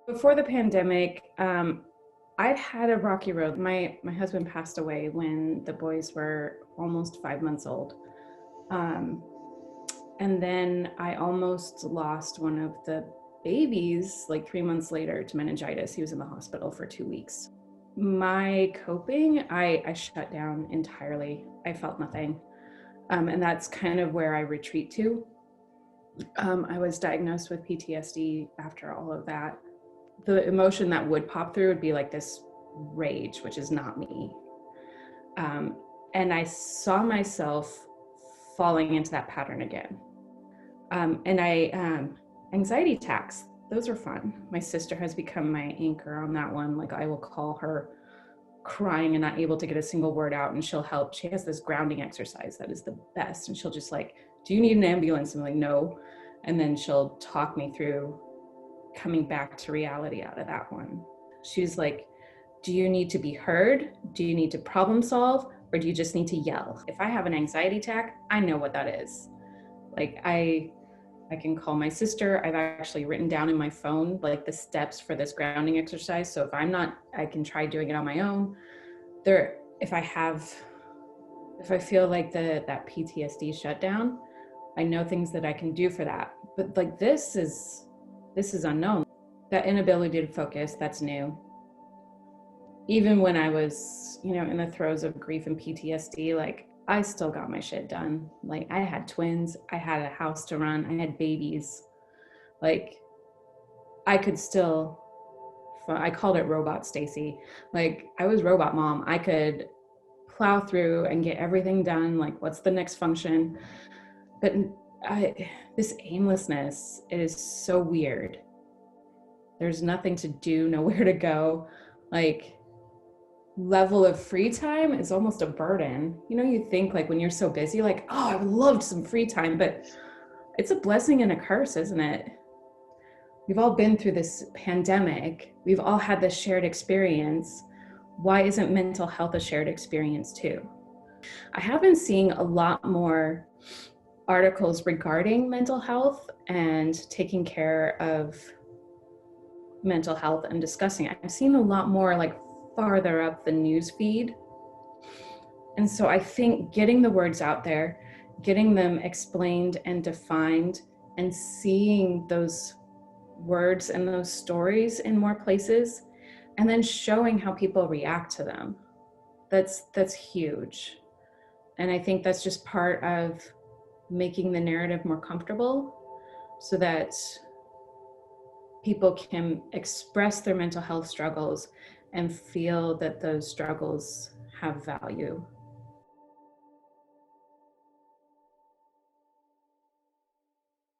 Before the pandemic, I'd had a rocky road. My husband passed away when the boys were almost 5 months old. Um, and then I almost lost one of the babies like 3 months later to meningitis. He was in the hospital for 2 weeks. My coping, I shut down entirely. I felt nothing. And that's kind of where I retreat to. I was diagnosed with PTSD after all of that. The emotion that would pop through would be like this rage, which is not me. Um, and I saw myself falling into that pattern again. Anxiety attacks, those are fun. My sister has become my anchor on that one. Like I will call her crying and not able to get a single word out, and she'll help. She has this grounding exercise that is the best. And she'll just like, do you need an ambulance? I'm like, no. And then she'll talk me through coming back to reality out of that one. She's like, do you need to be heard? Do you need to problem solve? Or do you just need to yell? If I have an anxiety attack, I know what that is. Like I can call my sister. I've actually written down in my phone like the steps for this grounding exercise. So if I'm not, I can try doing it on my own. There, if I feel like that PTSD shutdown, I know things that I can do for that. But like this is unknown. That inability to focus, that's new. Even when I was, in the throes of grief and PTSD, like I still got my shit done. Like I had twins, I had a house to run, I had babies. Like I could still, I called it Robot Stacy. Like I was robot mom. I could plow through and get everything done. Like what's the next function? But this aimlessness is so weird. There's nothing to do, nowhere to go. Like level of free time is almost a burden. You think like when you're so busy, like, oh, I would love some free time, but it's a blessing and a curse, isn't it? We've all been through this pandemic. We've all had this shared experience. Why isn't mental health a shared experience too? I have been seeing a lot more articles regarding mental health and taking care of mental health and discussing it. I've seen a lot more like farther up the news feed. And so I think getting the words out there, getting them explained and defined, and seeing those words and those stories in more places, and then showing how people react to them, that's huge. And I think that's just part of making the narrative more comfortable so that people can express their mental health struggles and feel that those struggles have value.